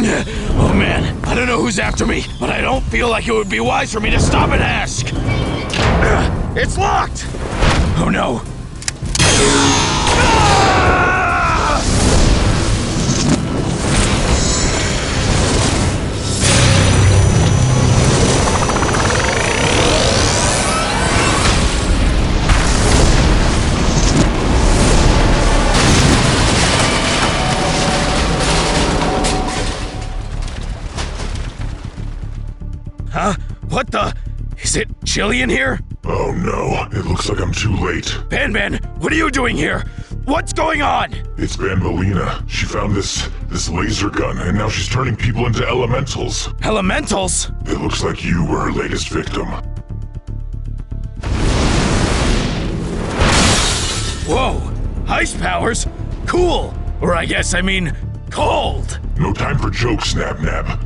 Oh man, I don't know who's after me, but I don't feel like it would be wise for me to stop and ask. It's locked! Oh no. Huh? What the? Is it chilly in here? Oh no, it looks like I'm too late. Banban, what are you doing here? What's going on? It's Banbalina. She found this laser gun, and now she's turning people into elementals. Elementals? It looks like you were her latest victim. Whoa, ice powers? Cool. Or I mean, cold. No time for jokes, Nab.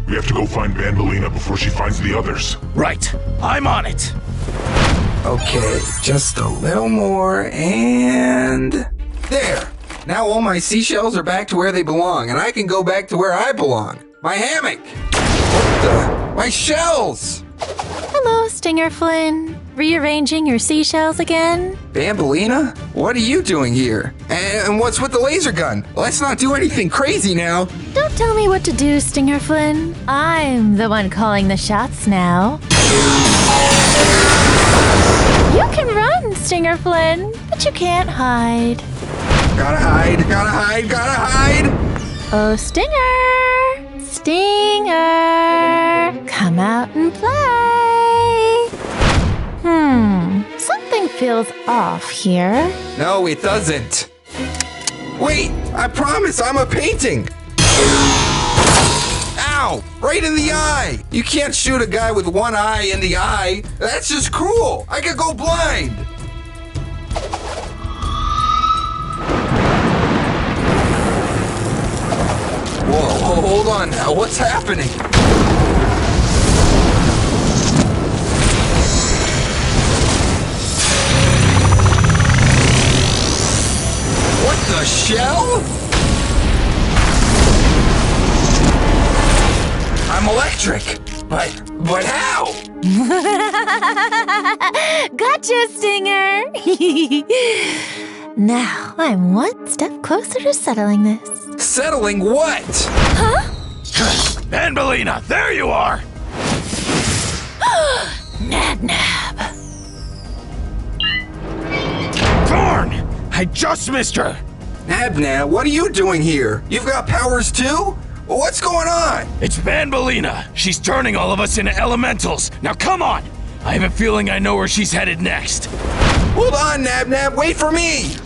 We have to go find Banbalina before she finds the others. Right, I'm on it. Okay, just a little more, and... there! Now all my seashells are back to where they belong, and I can go back to where I belong. My hammock! What the? My shells! Hello, Stinger Flynn. Rearranging your seashells again? Banbalina? What are you doing here? And what's with the laser gun? Let's not do anything crazy now. Don't tell me what to do, Stinger Flynn. I'm the one calling the shots now. You can run, Stinger Flynn, but you can't hide. Gotta hide, gotta hide, gotta hide! Oh, Stinger! Stinger! Come out and play! Something feels off here. No, it doesn't. Wait, I promise I'm a painting! Ow! Right in the eye! You can't shoot a guy with one eye in the eye. That's just cruel. I could go blind. Whoa, hold on now. What's happening? What the shell? I'm electric, but how? Gotcha, Stinger! Now, I'm one step closer to settling this. Settling what? Huh? Banbalina, there you are! Nab. Darn! I just missed her! Nab, what are you doing here? You've got powers too? What's going on? It's Banbalina. She's turning all of us into elementals. Now come on! I have a feeling I know where she's headed next. Hold on, Nab, wait for me!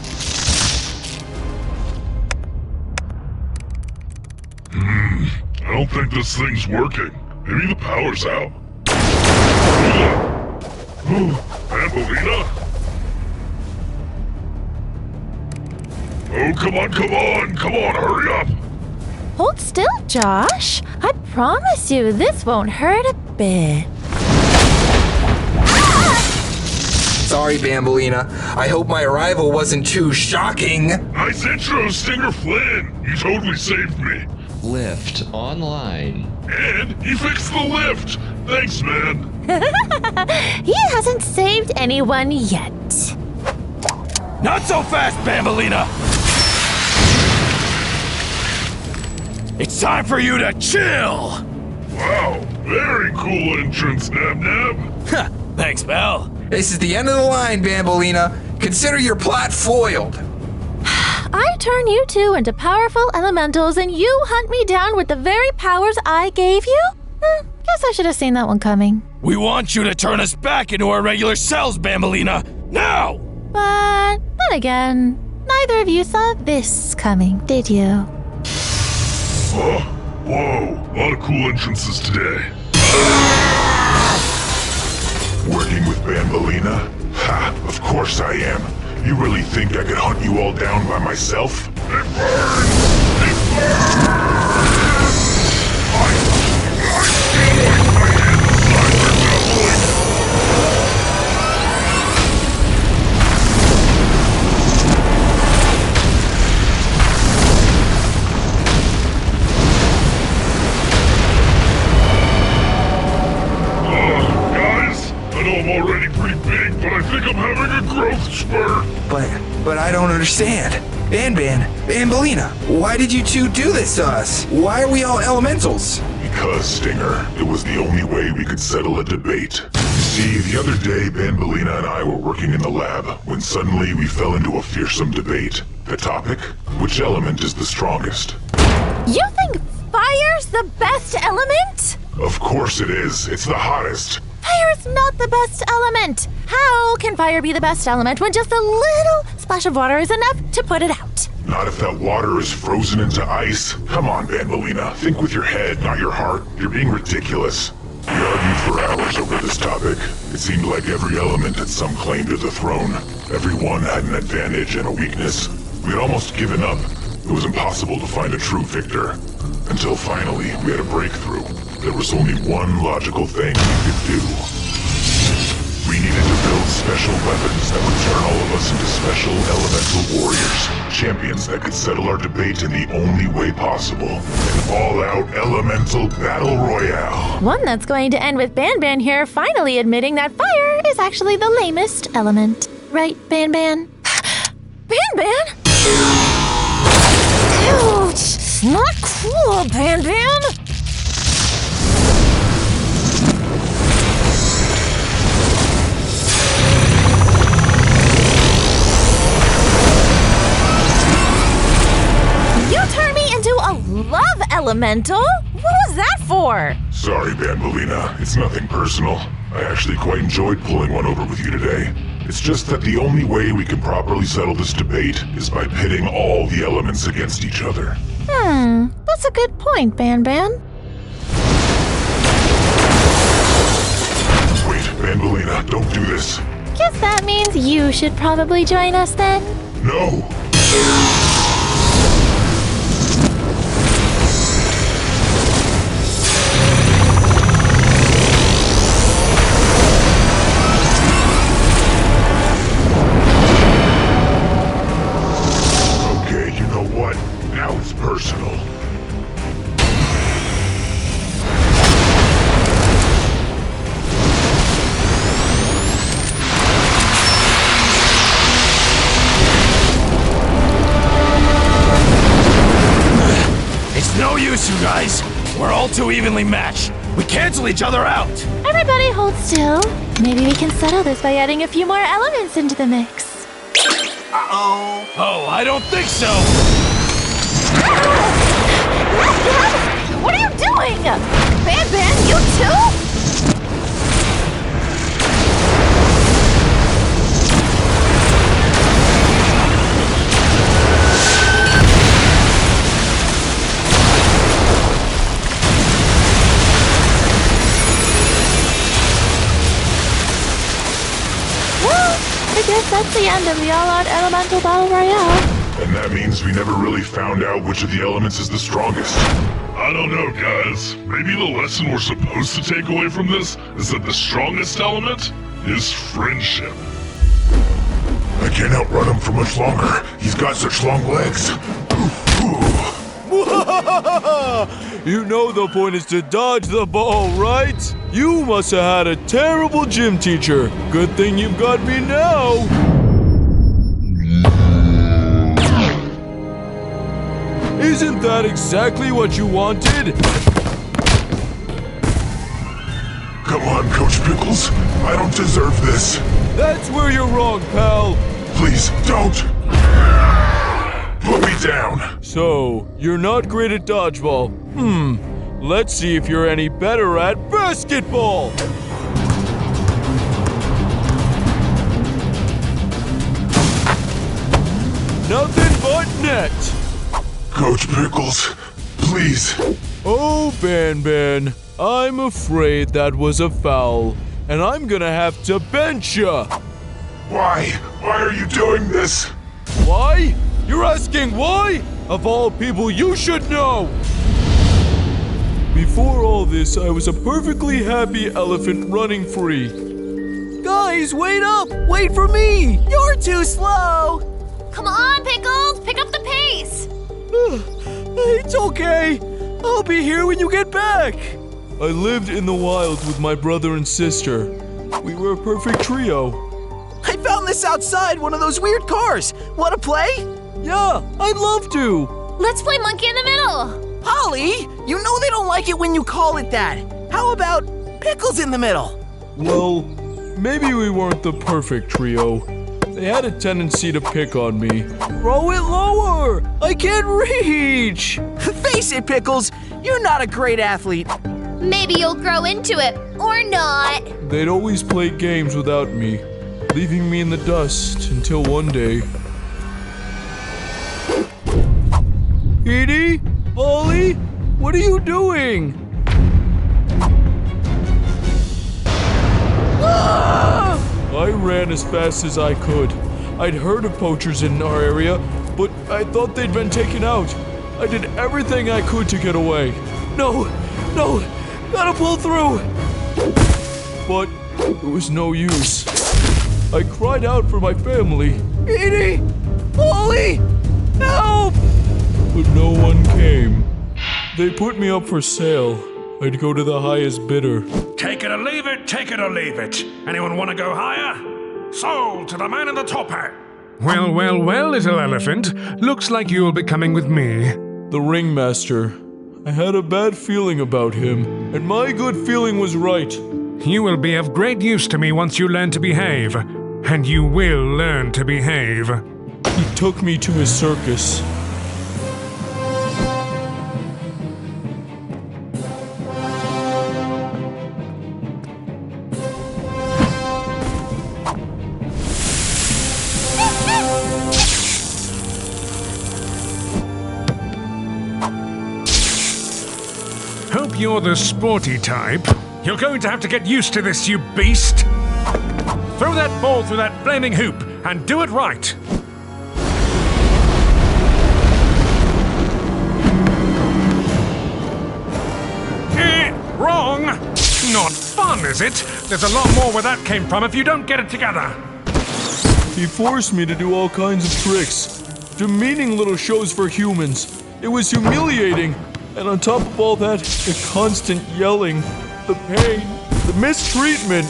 I don't think this thing's working. Maybe the power's out. Banbalina? Oh, come on, hurry up! Hold still, Josh. I promise you this won't hurt a bit. Sorry, Banbalina. I hope my arrival wasn't too shocking. Nice intro, Stinger Flynn. You totally saved me. Lift online. And he fixed the lift. Thanks, man. He hasn't saved anyone yet. Not so fast, Banbalina! It's time for you to chill! Wow, very cool entrance, Nab. Thanks, pal. This is the end of the line, Banbalina. Consider your plot foiled. I turn you two into powerful elementals and you hunt me down with the very powers I gave you? Guess I should have seen that one coming. We want you to turn us back into our regular selves, Banbalina! Now! But then again, neither of you saw this coming, did you? Whoa, a lot of cool entrances today. Working with Banbalina? Ha, of course I am. You really think I could hunt you all down by myself? It burns! It burns! I feel like my insides are trembling. But I don't understand. Banban, Banbalina, why did you two do this to us? Why are we all elementals? Because, Stinger, it was the only way we could settle a debate. See, the other day, Banbalina and I were working in the lab when suddenly we fell into a fearsome debate. The topic? Which element is the strongest? You think fire's the best element? Of course it is. It's the hottest. Fire is not the best element. How can fire be the best element when just a little splash of water is enough to put it out? Not if that water is frozen into ice. Come on, Banbalina. Think with your head, not your heart. You're being ridiculous. We argued for hours over this topic. It seemed like every element had some claim to the throne. Everyone had an advantage and a weakness. We had almost given up. It was impossible to find a true victor. Until finally, we had a breakthrough. There was only one logical thing we could do. We needed to build special weapons that would turn all of us into special elemental warriors. Champions that could settle our debate in the only way possible. An all-out elemental battle royale. One that's going to end with Banban here finally admitting that fire is actually the lamest element. Right, Banban? Banban? Ouch! Not cool, Banban! You turned me into a love elemental? What was that for? Sorry, Banbalina. It's nothing personal. I actually quite enjoyed pulling one over with you today. It's just that the only way we can properly settle this debate is by pitting all the elements against each other. That's a good point, Banban. Wait, Banbalina, don't do this. Guess that means you should probably join us then. No! Personal. It's no use, you guys. We're all too evenly matched. We cancel each other out. Everybody hold still. Maybe we can settle this by adding a few more elements into the mix. Uh-oh. Oh, I don't think so. What are you doing? Banban, you too? Well, I guess that's the end of the all-out elemental battle royale. And that means we never really found out which of the elements is the strongest. I don't know, guys. Maybe the lesson we're supposed to take away from this is that the strongest element is friendship. I can't outrun him for much longer. He's got such long legs. You know the point is to dodge the ball, right? You must have had a terrible gym teacher. Good thing you've got me now. Isn't that exactly what you wanted? Come on, Coach Pickles. I don't deserve this. That's where you're wrong, pal. Please, don't. Put me down. So, you're not great at dodgeball. Let's see if you're any better at basketball. Nothing but net. Coach Pickles, please. Oh, Banban, I'm afraid that was a foul, and I'm gonna have to bench ya. Why? Why are you doing this? Why? You're asking why? Of all people, you should know. Before all this, I was a perfectly happy elephant running free. Guys, wait up! Wait for me! You're too slow! Come on, Pickles! Pick up the pace! It's okay. I'll be here when you get back. I lived in the wild with my brother and sister. We were a perfect trio. I found this outside one of those weird cars. Wanna play? Yeah, I'd love to. Let's play monkey in the middle. Holly, you know they don't like it when you call it that. How about Pickles in the middle? Well, maybe we weren't the perfect trio. They had a tendency to pick on me. Throw it lower! I can't reach! Face it, Pickles, you're not a great athlete. Maybe you'll grow into it, or not. They'd always play games without me, leaving me in the dust until one day. Edie? Ollie? What are you doing? I ran as fast as I could. I'd heard of poachers in our area, but I thought they'd been taken out. I did everything I could to get away. No, gotta pull through. But it was no use. I cried out for my family. Edie! Ollie! Help! But no one came. They put me up for sale. I'd go to the highest bidder. Take it or leave it, take it or leave it. Anyone want to go higher? Sold to the man in the top hat. Well, little elephant. Looks like you'll be coming with me. The ringmaster. I had a bad feeling about him, and my good feeling was right. You will be of great use to me once you learn to behave. And you will learn to behave. He took me to his circus. Hope you're the sporty type. You're going to have to get used to this, you beast. Throw that ball through that flaming hoop and do it right. Wrong! Not fun, is it? There's a lot more where that came from if you don't get it together. He forced me to do all kinds of tricks, demeaning little shows for humans. It was humiliating. And on top of all that, the constant yelling, the pain, the mistreatment.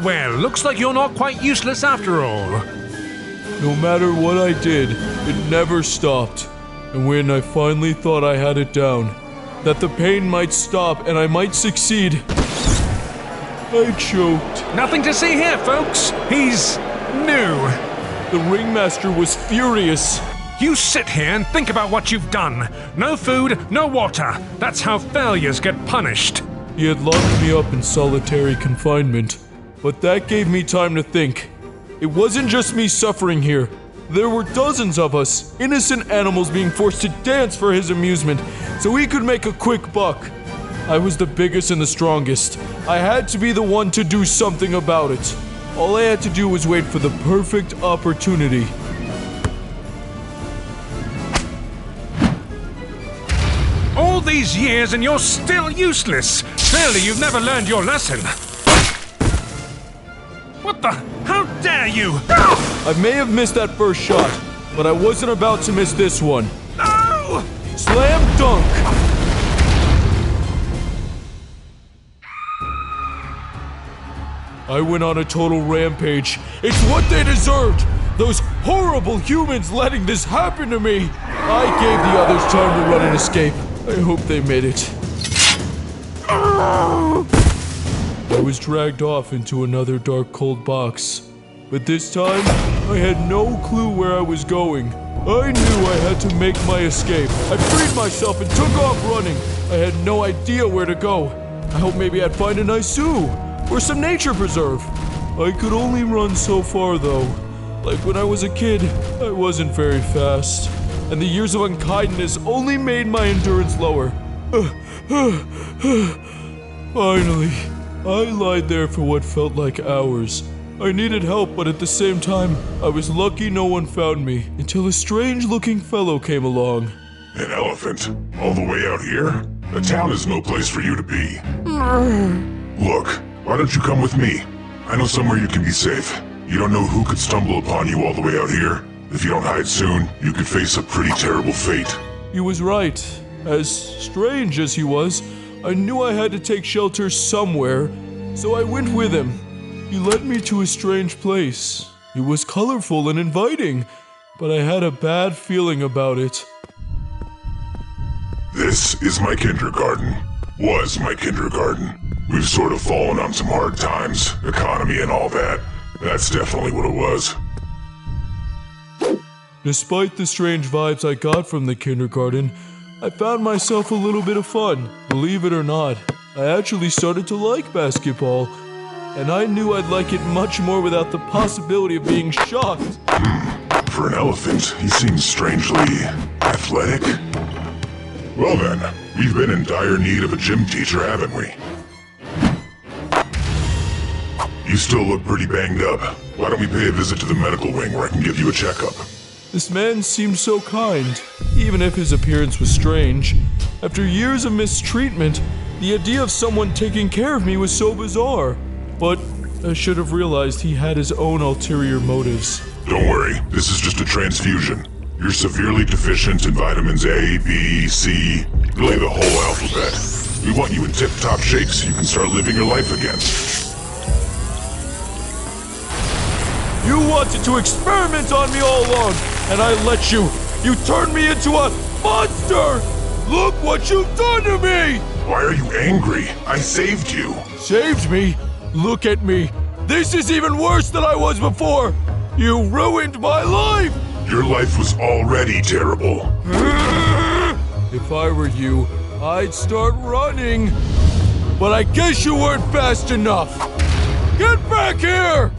Well, looks like you're not quite useless after all. No matter what I did, it never stopped. And when I finally thought I had it down, that the pain might stop and I might succeed, I choked. Nothing to see here, folks. He's new. The ringmaster was furious. You sit here and think about what you've done. No food, no water. That's how failures get punished. He had locked me up in solitary confinement, but that gave me time to think. It wasn't just me suffering here. There were dozens of us, innocent animals being forced to dance for his amusement, so he could make a quick buck. I was the biggest and the strongest. I had to be the one to do something about it. All I had to do was wait for the perfect opportunity. All these years and you're still useless. Clearly you've never learned your lesson. What the? How dare you? I may have missed that first shot, but I wasn't about to miss this one. No! Slam dunk! I went on a total rampage. It's what they deserved! Those horrible humans letting this happen to me! I gave the others time to run and escape. I hope they made it. I was dragged off into another dark, cold box. But this time, I had no clue where I was going. I knew I had to make my escape. I freed myself and took off running. I had no idea where to go. I hoped maybe I'd find a nice zoo or some nature preserve. I could only run so far though. Like when I was a kid, I wasn't very fast. And the years of unkindness only made my endurance lower. Finally, I lied there for what felt like hours. I needed help, but at the same time, I was lucky no one found me until a strange-looking fellow came along. An elephant? All the way out here? The town is no place for you to be. Look, why don't you come with me? I know somewhere you can be safe. You don't know who could stumble upon you all the way out here. If you don't hide soon, you could face a pretty terrible fate. He was right. As strange as he was, I knew I had to take shelter somewhere, so I went with him. He led me to a strange place. It was colorful and inviting, but I had a bad feeling about it. This is my kindergarten. Was my kindergarten. We've sort of fallen on some hard times, economy and all that. That's definitely what it was. Despite the strange vibes I got from the kindergarten, I found myself a little bit of fun. Believe it or not, I actually started to like basketball, and I knew I'd like it much more without the possibility of being shocked. For an elephant, he seems strangely athletic. Well then, we've been in dire need of a gym teacher, haven't we? You still look pretty banged up. Why don't we pay a visit to the medical wing where I can give you a checkup? This man seemed so kind, even if his appearance was strange. After years of mistreatment, the idea of someone taking care of me was so bizarre. But I should have realized he had his own ulterior motives. Don't worry, this is just a transfusion. You're severely deficient in vitamins A, B, C, really the whole alphabet. We want you in tip-top shape so you can start living your life again. You wanted to experiment on me all along, and I let you. You turned me into a monster! Look what you've done to me! Why are you angry? I saved you. Saved me? Look at me. This is even worse than I was before. You ruined my life! Your life was already terrible. If I were you, I'd start running. But I guess you weren't fast enough. Get back here!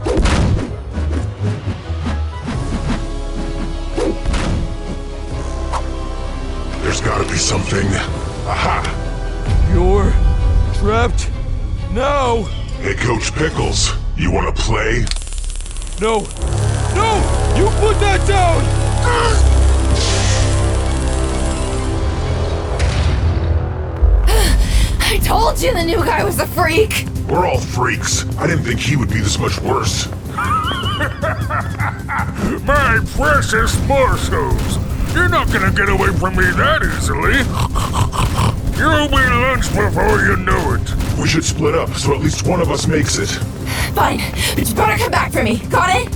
There's gotta be something. Aha! You're trapped now. Hey, Coach Pickles, you wanna play? No! No! You put that down! I told you the new guy was a freak! We're all freaks. I didn't think he would be this much worse. My precious morsels! You're not gonna get away from me that easily! You'll be lunch before you know it! We should split up so at least one of us makes it. Fine, but you better come back for me. Got it?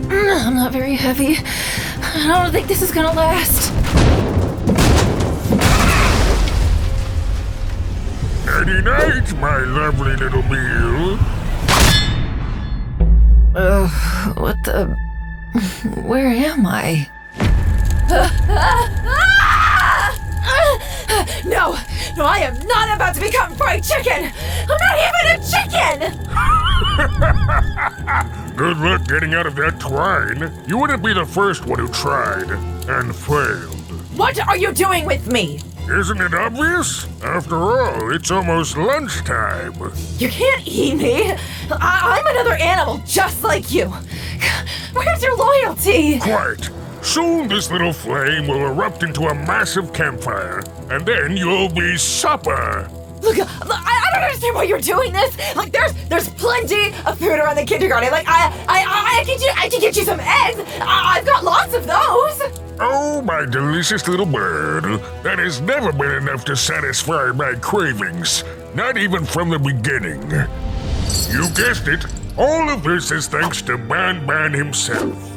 I'm not very heavy. I don't think this is gonna last. Nighty night, my lovely little meal. What the... Where am I? No! No, I am not about to become fried chicken! I'm not even a chicken! Good luck getting out of that twine. You wouldn't be the first one who tried and failed. What are you doing with me? Isn't it obvious? After all, it's almost lunchtime. You can't eat me! I'm another animal just like you! Where's your loyalty? Quiet. Soon this little flame will erupt into a massive campfire, and then you'll be supper. Look, I don't understand why you're doing this. Like, there's plenty of food around the kindergarten. Like, I can get you some eggs. I've got lots of those. Oh, my delicious little bird. That has never been enough to satisfy my cravings. Not even from the beginning. You guessed it. All of this is thanks to Banban himself.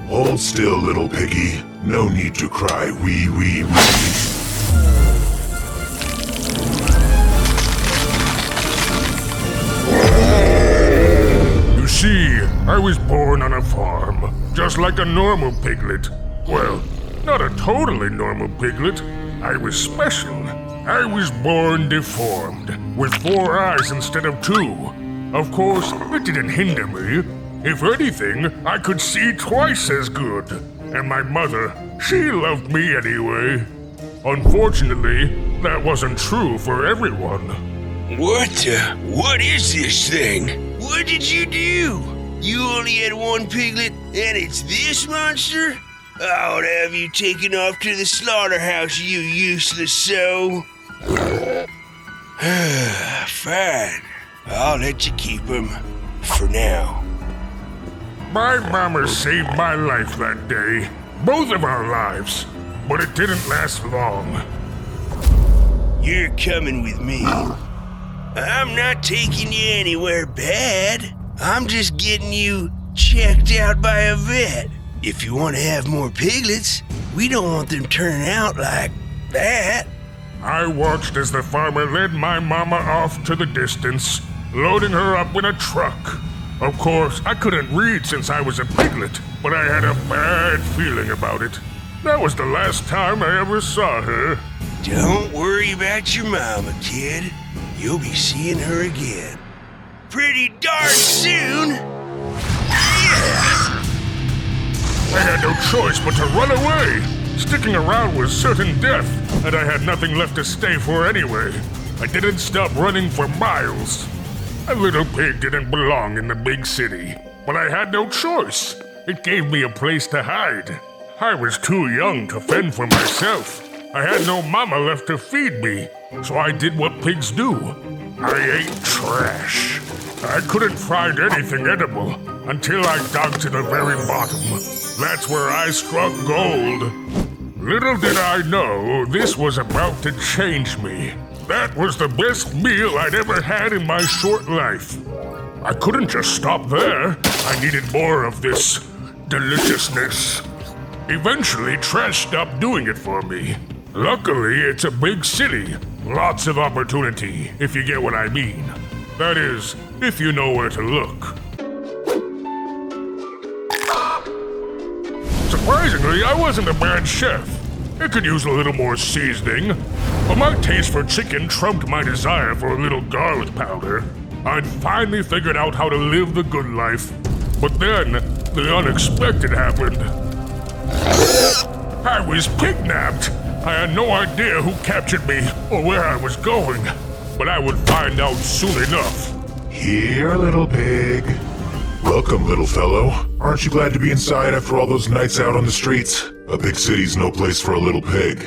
Hold still, little piggy. No need to cry, wee wee wee. You see, I was born on a farm, just like a normal piglet. Well, not a totally normal piglet. I was special. I was born deformed, with 4 eyes instead of 2. Of course, it didn't hinder me. If anything, I could see twice as good. And my mother, she loved me anyway. Unfortunately, that wasn't true for everyone. What is this thing? What did you do? You only had one piglet, and it's this monster? I'll have you taken off to the slaughterhouse, you useless soul. Fine. I'll let you keep him. For now. My mama saved my life that day. Both of our lives. But it didn't last long. You're coming with me. I'm not taking you anywhere bad. I'm just getting you checked out by a vet. If you want to have more piglets, we don't want them turning out like that. I watched as the farmer led my mama off to the distance, loading her up in a truck. Of course, I couldn't read since I was a piglet, but I had a bad feeling about it. That was the last time I ever saw her. Don't worry about your mama, kid. You'll be seeing her again. Pretty darn soon. Yeah. I had no choice but to run away. Sticking around was certain death, and I had nothing left to stay for anyway. I didn't stop running for miles. A little pig didn't belong in the big city, but I had no choice. It gave me a place to hide. I was too young to fend for myself. I had no mama left to feed me, so I did what pigs do. I ate trash. I couldn't find anything edible until I dug to the very bottom. That's where I struck gold. Little did I know this was about to change me. That was the best meal I'd ever had in my short life. I couldn't just stop there. I needed more of this deliciousness. Eventually, trash stopped doing it for me. Luckily, it's a big city. Lots of opportunity, if you get what I mean. That is, if you know where to look. Surprisingly, I wasn't a bad chef. It could use a little more seasoning, but my taste for chicken trumped my desire for a little garlic powder. I'd finally figured out how to live the good life, but then the unexpected happened. I was kidnapped. I had no idea who captured me or where I was going, but I would find out soon enough. Here, little pig. Welcome, little fellow. Aren't you glad to be inside after all those nights out on the streets? A big city's no place for a little pig.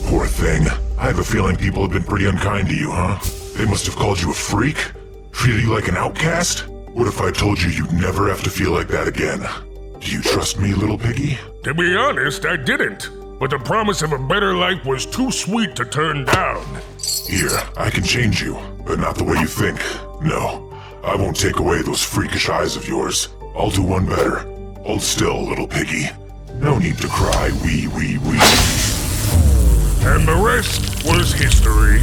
Poor thing. I have a feeling people have been pretty unkind to you, huh? They must have called you a freak? Treated you like an outcast? What if I told you you'd never have to feel like that again? Do you trust me, little piggy? To be honest, I didn't. But the promise of a better life was too sweet to turn down. Here, I can change you, but not the way you think. No, I won't take away those freakish eyes of yours. I'll do one better. Hold still, little piggy. No need to cry, wee, wee, wee. And the rest was history.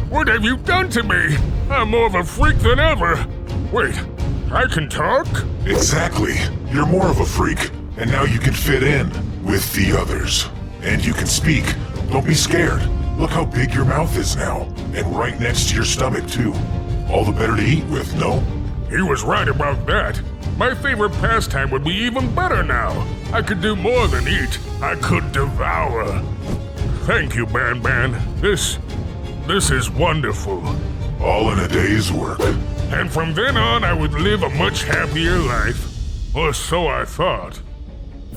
What have you done to me? I'm more of a freak than ever. Wait, I can talk? Exactly. You're more of a freak, and now you can fit in with the others. And you can speak. Don't be scared. Look how big your mouth is now, and right next to your stomach, too. All the better to eat with, no? He was right about that. My favorite pastime would be even better now. I could do more than eat. I could devour. Thank you, Banban. This is wonderful. All in a day's work. And from then on, I would live a much happier life. Or so I thought.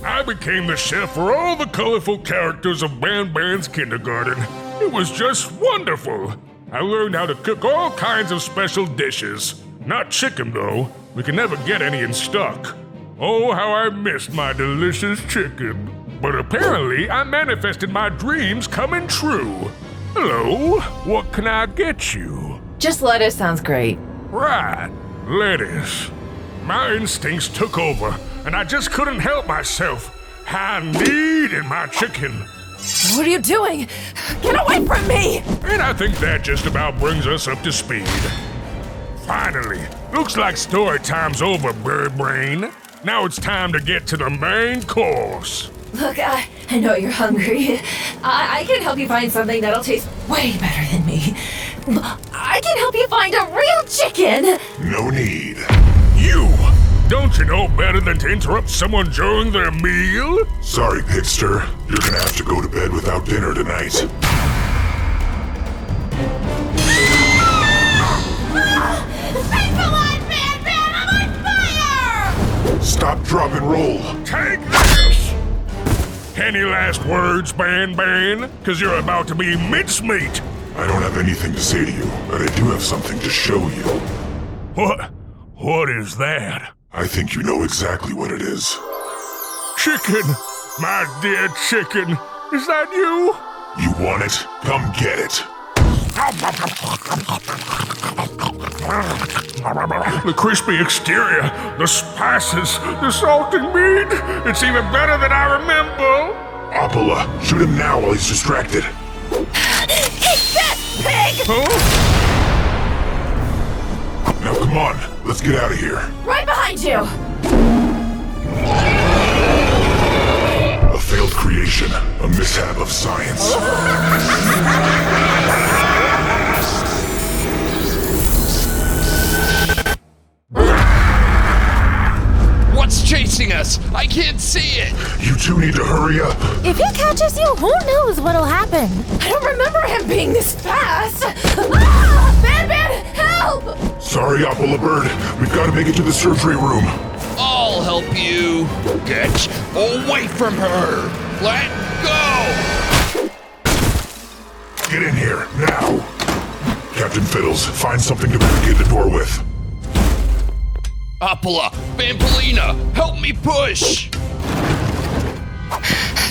I became the chef for all the colorful characters of Banban's kindergarten. It was just wonderful. I learned how to cook all kinds of special dishes. Not chicken, though. We can never get any in stock. Oh, how I missed my delicious chicken. But apparently, I manifested my dreams coming true. Hello, what can I get you? Just lettuce sounds great. Right, lettuce. My instincts took over, and I just couldn't help myself. I needed my chicken. What are you doing? Get away from me! And I think that just about brings us up to speed. Finally, looks like story time's over, Bird Brain. Now it's time to get to the main course. Look, I know you're hungry. I can help you find something that'll taste way better than me. I can help you find a real chicken! No need. You! Don't you know better than to interrupt someone during their meal? Sorry, Pigster. You're gonna have to go to bed without dinner tonight. Thanks a lot, Banban! I'm on fire! Stop, drop, and roll. Take this! Any last words, Banban? Cause you're about to be mincemeat! I don't have anything to say to you, but I do have something to show you. What is that? I think you know exactly what it is. Chicken! My dear chicken, is that you? You want it? Come get it. The crispy exterior, the spices, the salty meat. It's even better than I remember. Opila, shoot him now while he's distracted. Eat this, pig! Huh? Now come on, let's get out of here. Right behind you! A failed creation, a mishap of science. What's chasing us? I can't see it. You two need to hurry up. If he catches you, who knows what'll happen? I don't remember him being this fast! Ah! Banban, help! Sorry, Opila Bird. We've got to make it to the surgery room. I'll help you. Get away from her. Let go. Get in here, now. Captain Fiddles, find something to barricade the door with. Opila, Bambolina, help me push.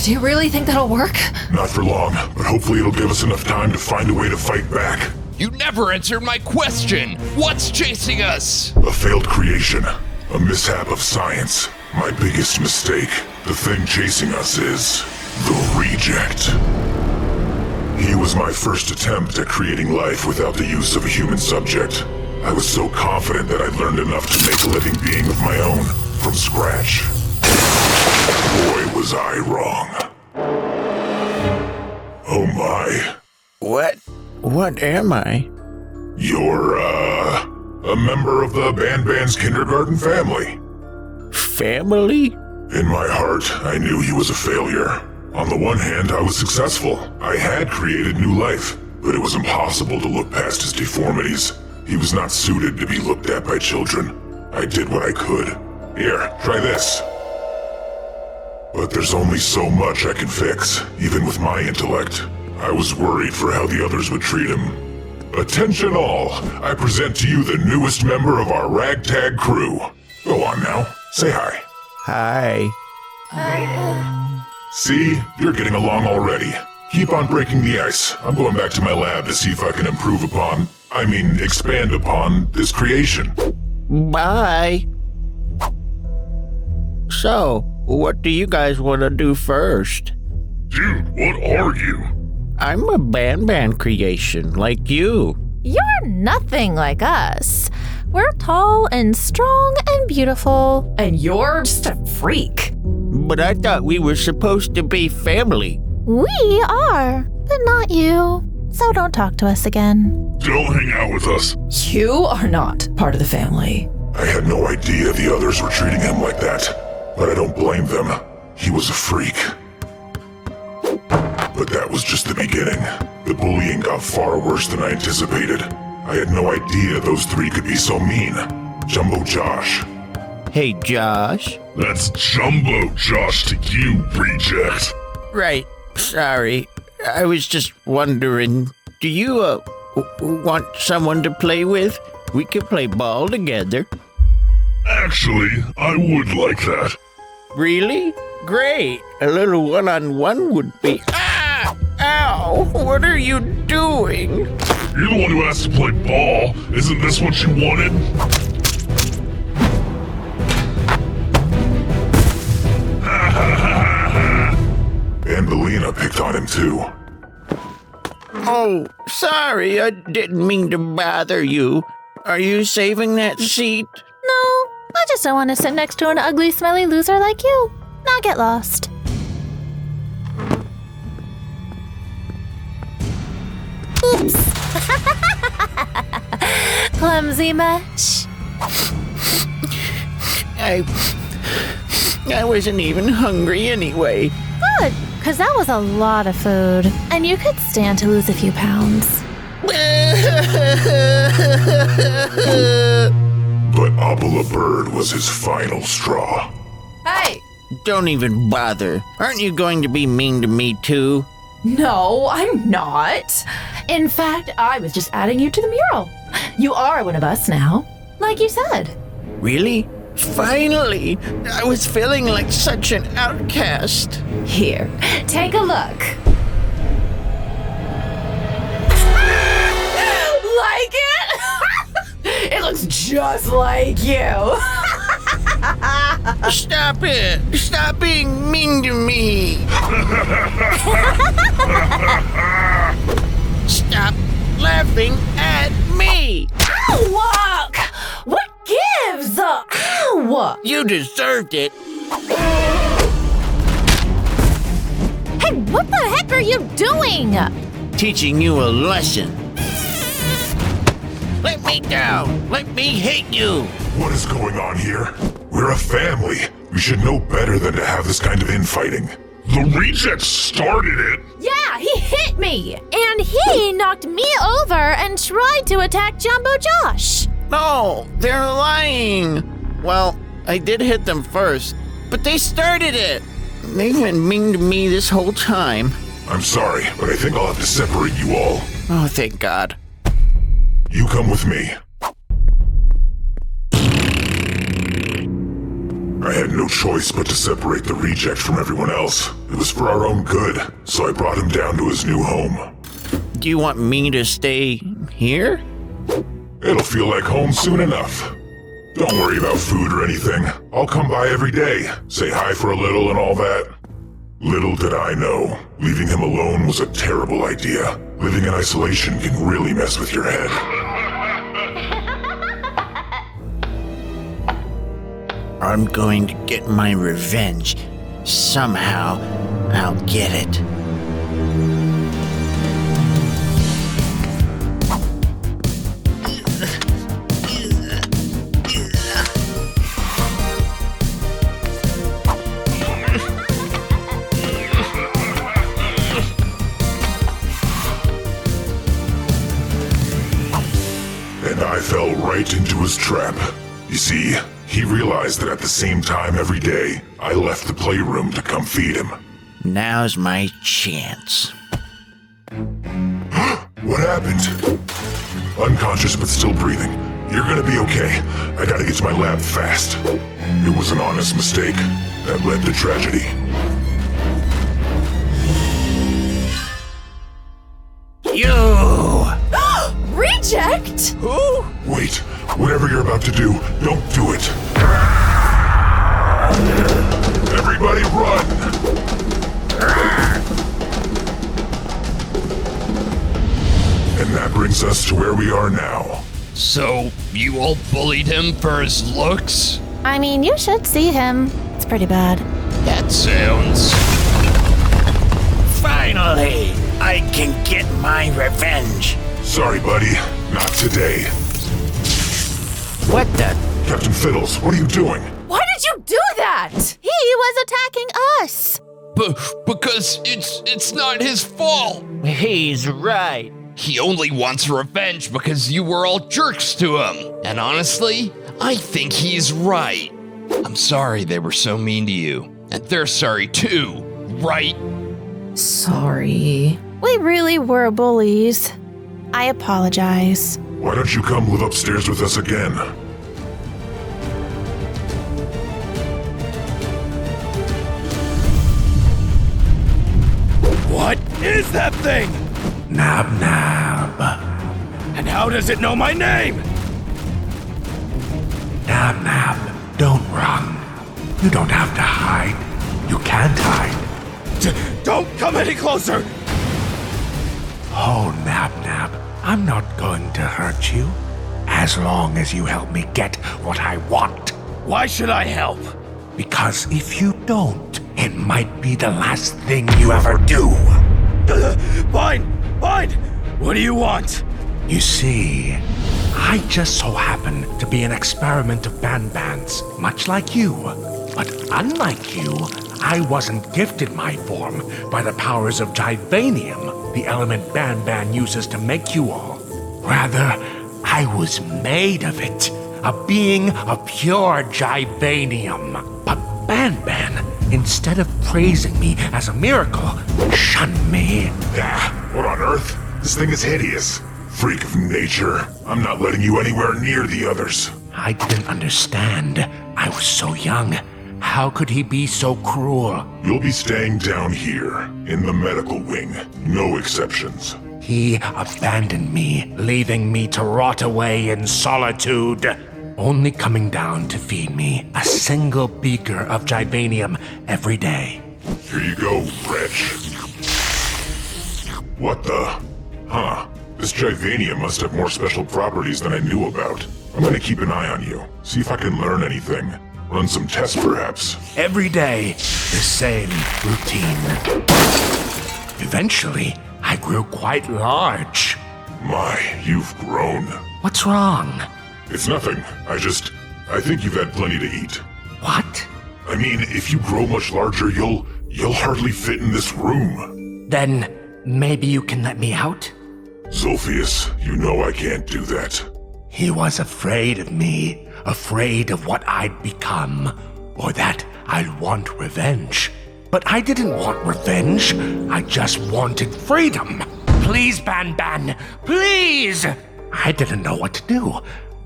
Do you really think that'll work? Not for long, but hopefully it'll give us enough time to find a way to fight back. You never answered my question. What's chasing us? A failed creation, a mishap of science. My biggest mistake. The thing chasing us is the Reject. He was my first attempt at creating life without the use of a human subject. I was so confident that I'd learned enough to make a living being of my own, from scratch. Boy, was I wrong. Oh my. What am I? You're, a member of the Banban's kindergarten family. Family? In my heart, I knew he was a failure. On the one hand, I was successful. I had created new life, but it was impossible to look past his deformities. He was not suited to be looked at by children. I did what I could. Here, try this. But there's only so much I can fix, even with my intellect. I was worried for how the others would treat him. Attention all! I present to you the newest member of our ragtag crew. Go on now, say hi. Hi. See? You're getting along already. Keep on breaking the ice. I'm going back to my lab to see if I can expand upon this creation. Bye. So, what do you guys want to do first? Dude, what are you? I'm a Banban creation, like you. You're nothing like us. We're tall and strong and beautiful. And you're just a freak. But I thought we were supposed to be family. We are, but not you. So don't talk to us again. Don't hang out with us. You are not part of the family. I had no idea the others were treating him like that, but I don't blame them. He was a freak. But that was just the beginning. The bullying got far worse than I anticipated. I had no idea those three could be so mean. Jumbo Josh. Hey, Josh. That's Jumbo Josh to you, Reject. Right. Sorry. I was just wondering, do you, want someone to play with? We could play ball together. Actually, I would like that. Really? Great. A little one-on-one would be... Ah! Ow! What are you doing? You're the one who asked to play ball. Isn't this what you wanted? Bambolina picked on him too. Oh, sorry. I didn't mean to bother you. Are you saving that seat? No, I just don't want to sit next to an ugly, smelly loser like you. Now get lost. Oops. Clumsy much? I wasn't even hungry anyway. Good, because that was a lot of food. And you could stand to lose a few pounds. But Opila Bird was his final straw. Hey! Don't even bother. Aren't you going to be mean to me too? No, I'm not. In fact, I was just adding you to the mural. You are one of us now, like you said. Really? Finally! I was feeling like such an outcast. Here, take a look. Like it? It looks just like you. Stop it! Stop being mean to me! Stop laughing at me! Ow! What gives? Ow! You deserved it. Hey, what the heck are you doing? Teaching you a lesson. Let me down! Let me hit you! What is going on here? We're a family. We should know better than to have this kind of infighting. The rejects started it. Yeah, he hit me! And he knocked me over and tried to attack Jumbo Josh! No, they're lying. Well, I did hit them first, but they started it. They've been mean to me this whole time. I'm sorry, but I think I'll have to separate you all. Oh, thank God. You come with me. I had no choice but to separate the reject from everyone else. It was for our own good, so I brought him down to his new home. Do you want me to stay here? It'll feel like home soon enough. Don't worry about food or anything. I'll come by every day, say hi for a little and all that. Little did I know, leaving him alone was a terrible idea. Living in isolation can really mess with your head. I'm going to get my revenge. Somehow, I'll get it. And I fell right into his trap. You see, he realized that at the same time every day, I left the playroom to come feed him. Now's my chance. What happened? Unconscious but still breathing. You're gonna be okay. I gotta get to my lab fast. It was an honest mistake that led to tragedy. You! Reject? Who? Wait, whatever you're about to do, don't do it. Everybody run! And that brings us to where we are now. So, you all bullied him for his looks? I mean, you should see him. It's pretty bad. That sounds... Finally, I can get my revenge. Sorry, buddy. Not today. What the? Captain Fiddles, what are you doing? Why did you do that? He was attacking us. Because it's not his fault. He's right. He only wants revenge because you were all jerks to him. And honestly, I think he's right. I'm sorry they were so mean to you. And they're sorry too, right? Sorry. We really were bullies. I apologize. Why don't you come live upstairs with us again? What is that thing? Nab Nab. And how does it know my name? Nab Nab, don't run. You don't have to hide. You can't hide. Don't come any closer! Oh, Nab Nab, I'm not going to hurt you. As long as you help me get what I want. Why should I help? Because if you don't, it might be the last thing you ever do. Fine! What do you want? You see, I just so happen to be an experiment of Banban's, much like you. But unlike you, I wasn't gifted my form by the powers of Givanium, the element Banban uses to make you all. Rather, I was made of it, a being of pure Givanium. But Banban, instead of praising me as a miracle, shunned me. What on earth? This thing is hideous. Freak of nature. I'm not letting you anywhere near the others. I didn't understand. I was so young. How could he be so cruel? You'll be staying down here, in the medical wing. No exceptions. He abandoned me, leaving me to rot away in solitude. Only coming down to feed me a single beaker of Givanium every day. Here you go, wretch. What the? Huh. This Givanium must have more special properties than I knew about. I'm gonna keep an eye on you. See if I can learn anything. Run some tests, perhaps. Every day, the same routine. Eventually, I grew quite large. My, you've grown. What's wrong? It's nothing. I think you've had plenty to eat. What? I mean, if you grow much larger, you'll hardly fit in this room. Then, maybe you can let me out? Zophius, you know I can't do that. He was afraid of me, afraid of what I'd become, or that I'd want revenge. But I didn't want revenge, I just wanted freedom. Please, Banban, please! I didn't know what to do.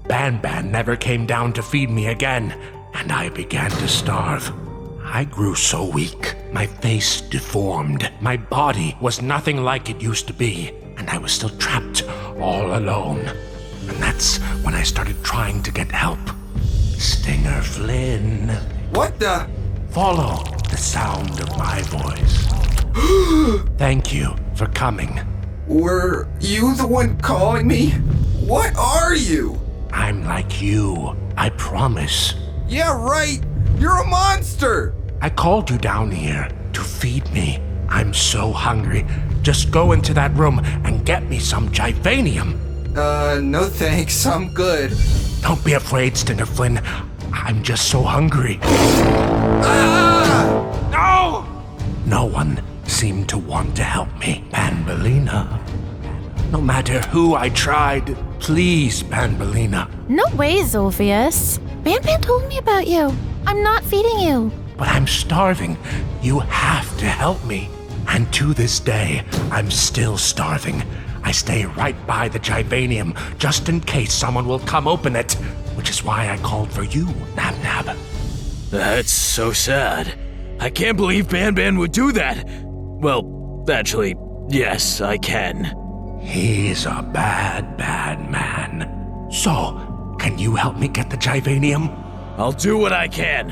Banban never came down to feed me again, and I began to starve. I grew so weak, my face deformed, my body was nothing like it used to be, and I was still trapped all alone. And that's when I started trying to get help. Stinger Flynn. What the? Follow the sound of my voice. Thank you for coming. Were you the one calling me? What are you? I'm like you, I promise. Yeah, right. You're a monster. I called you down here to feed me. I'm so hungry. Just go into that room and get me some Givanium. No thanks. I'm good. Don't be afraid, Stinger Flynn. I'm just so hungry. Ah! No! No one seemed to want to help me, Banbalina. No matter who I tried, please, Banbalina. No way, Zophius. Banban told me about you. I'm not feeding you. But I'm starving. You have to help me. And to this day, I'm still starving. I stay right by the Givanium, just in case someone will come open it, which is why I called for you, Nab-Nab. That's so sad. I can't believe Banban would do that. Well, actually, yes, I can. He's a bad, bad man. So, can you help me get the Givanium? I'll do what I can.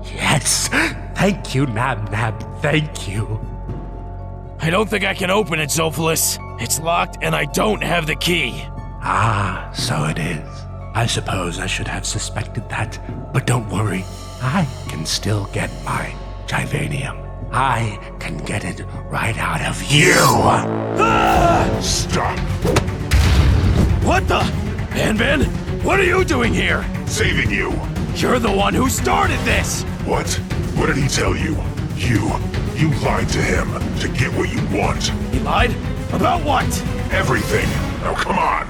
Yes! Thank you, Nab-Nab, thank you. I don't think I can open it, Zophius. It's locked and I don't have the key. Ah, so it is. I suppose I should have suspected that. But don't worry, I can still get my Givanium. I can get it right out of you! Ah! Stop! What the? Banban, what are you doing here? Saving you! You're the one who started this! What? What did he tell you? You lied to him to get what you want. He lied? About what? Everything. Now come on.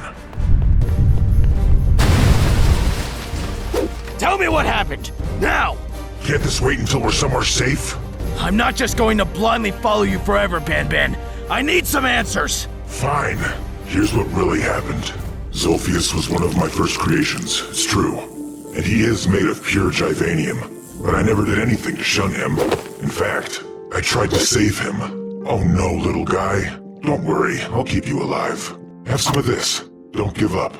Tell me what happened. Now! Can't this wait until we're somewhere safe? I'm not just going to blindly follow you forever, Banban. I need some answers. Fine. Here's what really happened. Zophius was one of my first creations, it's true. And he is made of pure Givanium. But I never did anything to shun him. In fact, I tried to save him. Oh no, little guy. Don't worry, I'll keep you alive. Have some of this. Don't give up.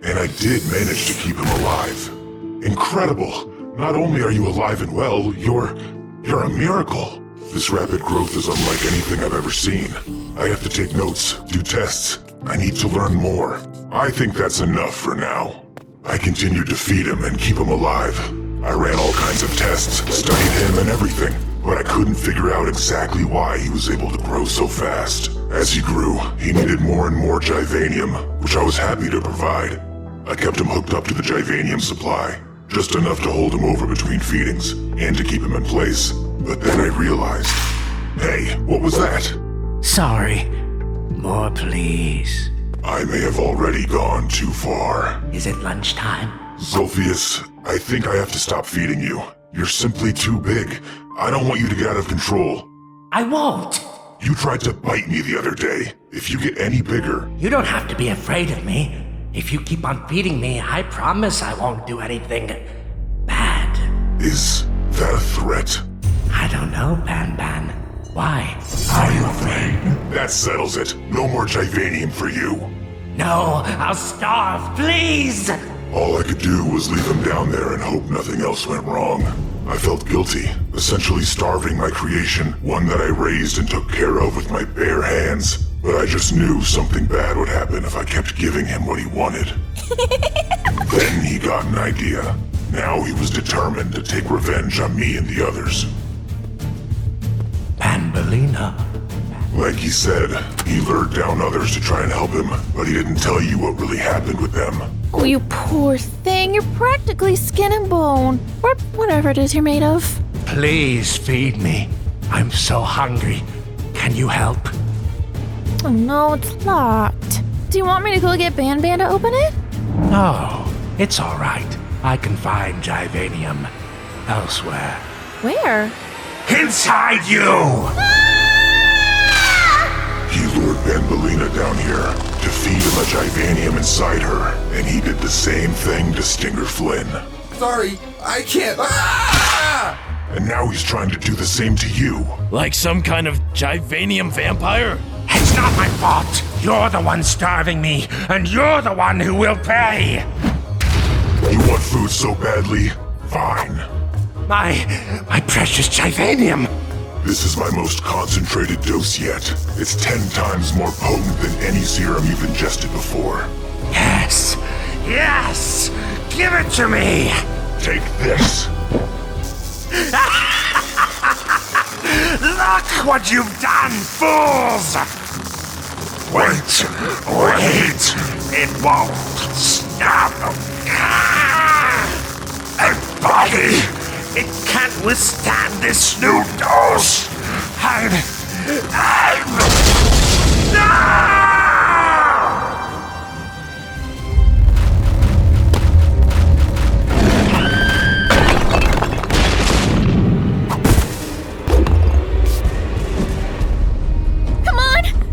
And I did manage to keep him alive. Incredible! Not only are you alive and well, you're a miracle. This rapid growth is unlike anything I've ever seen. I have to take notes, do tests. I need to learn more. I think that's enough for now. I continued to feed him and keep him alive. I ran all kinds of tests, studied him and everything, but I couldn't figure out exactly why he was able to grow so fast. As he grew, he needed more and more Givanium, which I was happy to provide. I kept him hooked up to the Givanium supply, just enough to hold him over between feedings, and to keep him in place. But then I realized... Hey, what was that? Sorry. More, please. I may have already gone too far. Is it lunchtime? Zophius, I think I have to stop feeding you. You're simply too big. I don't want you to get out of control. I won't. You tried to bite me the other day. If you get any bigger... You don't have to be afraid of me. If you keep on feeding me, I promise I won't do anything bad. Is that a threat? I don't know, Banban. Why? Are you afraid? That settles it. No more Jivanium for you. No, I'll starve, please! All I could do was leave him down there and hope nothing else went wrong. I felt guilty, essentially starving my creation, one that I raised and took care of with my bare hands. But I just knew something bad would happen if I kept giving him what he wanted. Then he got an idea. Now he was determined to take revenge on me and the others. Banbalina. Like he said, he lured down others to try and help him, but he didn't tell you what really happened with them. Oh, you poor thing. You're practically skin and bone. Or whatever it is you're made of. Please feed me. I'm so hungry. Can you help? Oh no, it's locked. Do you want me to go get Banban to open it? No, it's all right. I can find Jivanium elsewhere. Where? Inside you! He lured Banbalina down here to feed him a Jivanium inside her, and he did the same thing to Stinger Flynn. Sorry, I can't. Ah! And now he's trying to do the same to you. Like some kind of Jivanium vampire? It's not my fault. You're the one starving me, and you're the one who will pay. You want food so badly? Fine. My precious Jivanium. This is my most concentrated dose yet. It's 10 times more potent than any serum you've ingested before. Yes! Yes! Give it to me! Take this. Look what you've done, fools! Wait! It won't stop! A body! It can't withstand this new dose! No!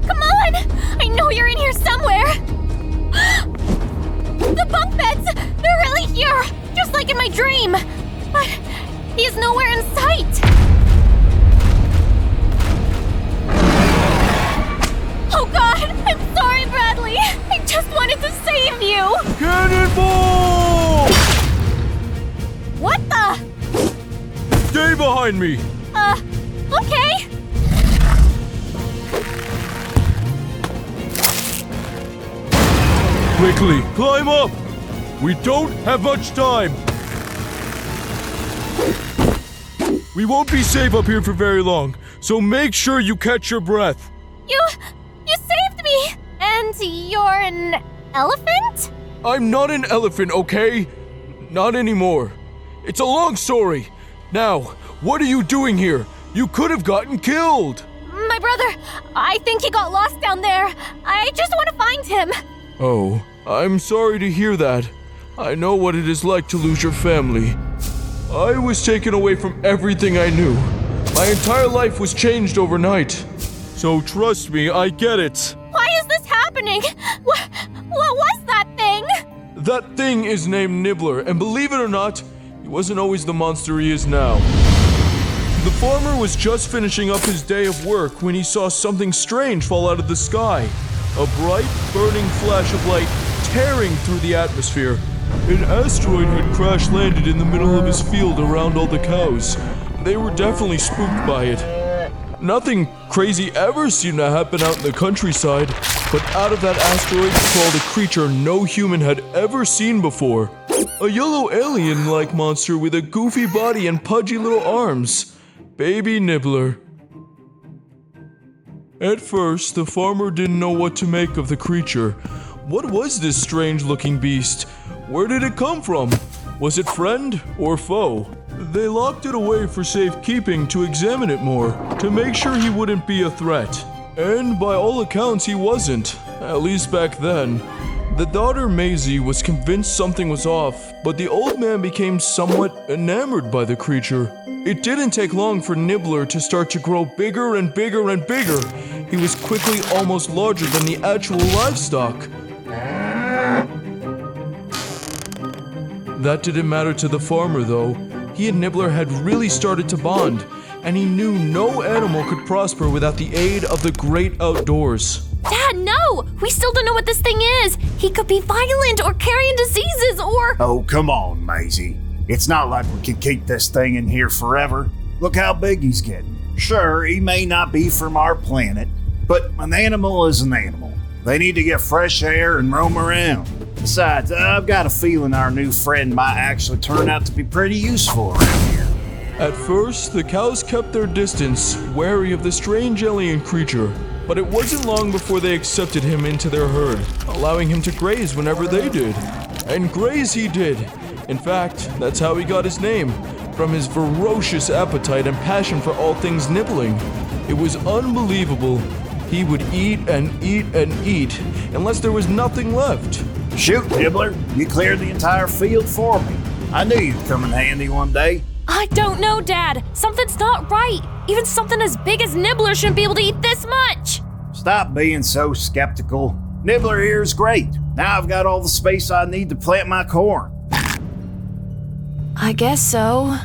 Come on! I know you're in here somewhere! The bunk beds! They're really here! Just like in my dream! But he's nowhere in sight! Oh god! I'm sorry, Bradley! I just wanted to save you! Cannonball! What the? Stay behind me! Okay. Quickly, climb up! We don't have much time! We won't be safe up here for very long, so make sure you catch your breath. You saved me! And you're an elephant? I'm not an elephant, okay? Not anymore. It's a long story. Now, what are you doing here? You could have gotten killed! My brother, I think he got lost down there. I just want to find him. Oh, I'm sorry to hear that. I know what it is like to lose your family. I was taken away from everything I knew. My entire life was changed overnight. So trust me, I get it. Why is this happening? What was that thing? That thing is named Nibbler, and believe it or not, he wasn't always the monster he is now. The farmer was just finishing up his day of work when he saw something strange fall out of the sky. A bright, burning flash of light tearing through the atmosphere. An asteroid had crash-landed in the middle of his field around all the cows. They were definitely spooked by it. Nothing crazy ever seemed to happen out in the countryside, but out of that asteroid crawled a creature no human had ever seen before. A yellow alien-like monster with a goofy body and pudgy little arms. Baby Nibbler. At first, the farmer didn't know what to make of the creature. What was this strange-looking beast? Where did it come from? Was it friend or foe? They locked it away for safekeeping to examine it more, to make sure he wouldn't be a threat. And by all accounts, he wasn't, at least back then. The daughter Maisie was convinced something was off, but the old man became somewhat enamored by the creature. It didn't take long for Nibbler to start to grow bigger and bigger and bigger. He was quickly almost larger than the actual livestock. That didn't matter to the farmer, though. He and Nibbler had really started to bond, and he knew no animal could prosper without the aid of the great outdoors. Dad, no! We still don't know what this thing is! He could be violent or carrying diseases or... Oh, come on, Maisie. It's not like we can keep this thing in here forever. Look how big he's getting. Sure, he may not be from our planet, but an animal is an animal. They need to get fresh air and roam around. Besides, I've got a feeling our new friend might actually turn out to be pretty useful around here. At first, the cows kept their distance, wary of the strange alien creature. But it wasn't long before they accepted him into their herd, allowing him to graze whenever they did. And graze he did. In fact, that's how he got his name, from his ferocious appetite and passion for all things nibbling. It was unbelievable. He would eat and eat and eat, unless there was nothing left. Shoot, Nibbler, you cleared the entire field for me. I knew you'd come in handy one day. I don't know, Dad. Something's not right. Even something as big as Nibbler shouldn't be able to eat this much. Stop being so skeptical. Nibbler here is great. Now I've got all the space I need to plant my corn. I guess so.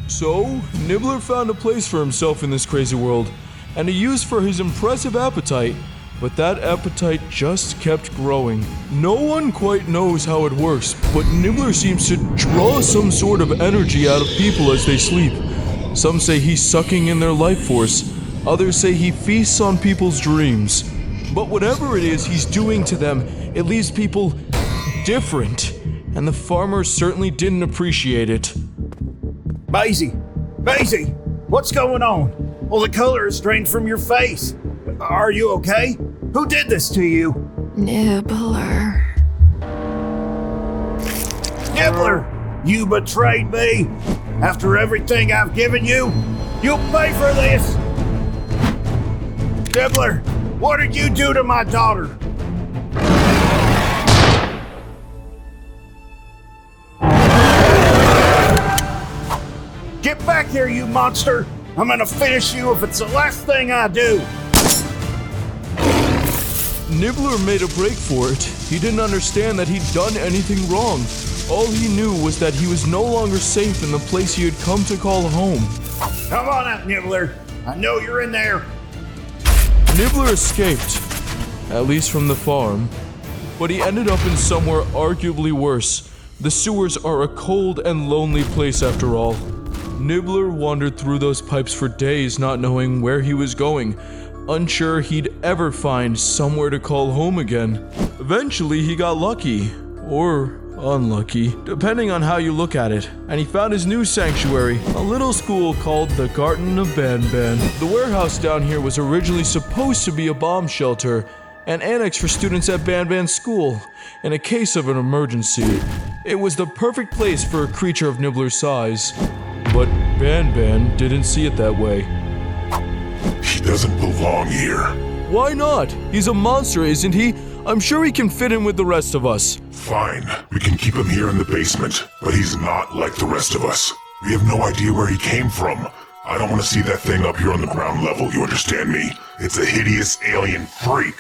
So, Nibbler found a place for himself in this crazy world, and a use for his impressive appetite. But that appetite just kept growing. No one quite knows how it works, but Nibbler seems to draw some sort of energy out of people as they sleep. Some say he's sucking in their life force. Others say he feasts on people's dreams. But whatever it is he's doing to them, it leaves people different. And the farmer certainly didn't appreciate it. Maisie! What's going on? Well, the color is drained from your face. Are you okay? Who did this to you? Nibbler. Nibbler! You betrayed me! After everything I've given you, you'll pay for this! Nibbler, what did you do to my daughter? Get back here, you monster! I'm gonna finish you if it's the last thing I do! Nibbler made a break for it. He didn't understand that he'd done anything wrong. All he knew was that he was no longer safe in the place he had come to call home. Come on out, Nibbler. I know you're in there. Nibbler escaped, at least from the farm. But he ended up in somewhere arguably worse. The sewers are a cold and lonely place after all. Nibbler wandered through those pipes for days, not knowing where he was going, unsure he'd ever find somewhere to call home again. Eventually, he got lucky, or unlucky, depending on how you look at it, and he found his new sanctuary, a little school called the Garten of Banban. The warehouse down here was originally supposed to be a bomb shelter, an annex for students at Banban School, in a case of an emergency. It was the perfect place for a creature of Nibbler's size, but Banban didn't see it that way. He doesn't belong here. Why not? He's a monster, isn't he? I'm sure he can fit in with the rest of us. Fine, we can keep him here in the basement, but he's not like the rest of us. We have no idea where he came from. I don't want to see that thing up here on the ground level, you understand me? It's a hideous alien freak.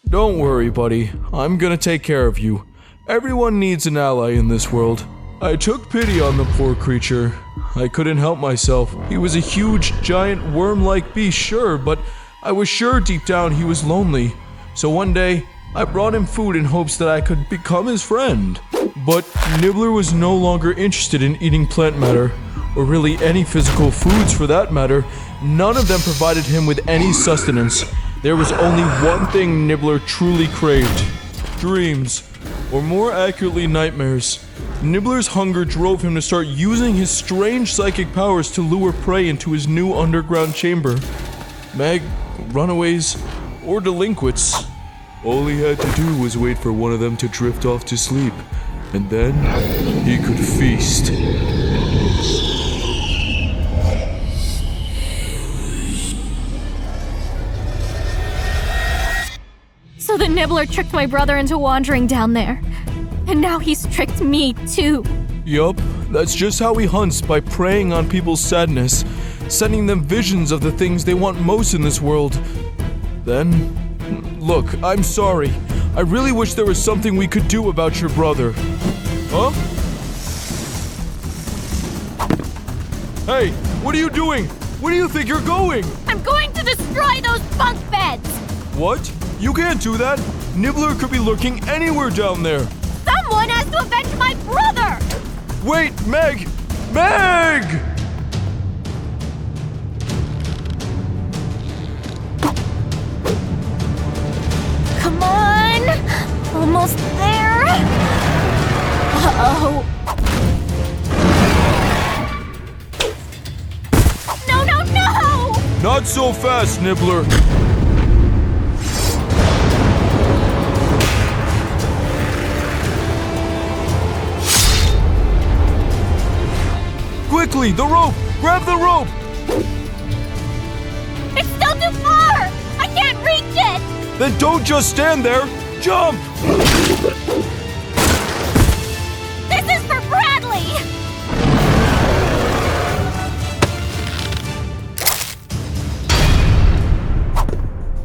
Don't worry, buddy. I'm gonna take care of you. Everyone needs an ally in this world. I took pity on the poor creature. I couldn't help myself. He was a huge, giant, worm-like beast, sure, but I was sure deep down he was lonely. So one day, I brought him food in hopes that I could become his friend. But Nibbler was no longer interested in eating plant matter, or really any physical foods for that matter. None of them provided him with any sustenance. There was only one thing Nibbler truly craved: dreams, or more accurately, nightmares. Nibbler's hunger drove him to start using his strange psychic powers to lure prey into his new underground chamber. Runaways, or delinquents. All he had to do was wait for one of them to drift off to sleep, and then he could feast. So the Nibbler tricked my brother into wandering down there. And now he's tricked me too. Yup, that's just how he hunts, by preying on people's sadness, sending them visions of the things they want most in this world. Then, look, I'm sorry. I really wish there was something we could do about your brother. Huh? Hey, what are you doing? Where do you think you're going? I'm going to destroy those bunk beds! What? You can't do that. Nibbler could be lurking anywhere down there. Someone has to avenge my brother! Wait, Meg! Meg! Come on! Almost there! Uh-oh. No, no, no! Not so fast, Nibbler. Quickly, the rope! Grab the rope! It's still too far! I can't reach it! Then don't just stand there! Jump! This is for Bradley!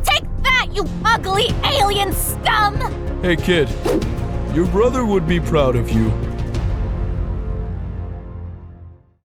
Take that, you ugly alien scum! Hey, kid. Your brother would be proud of you.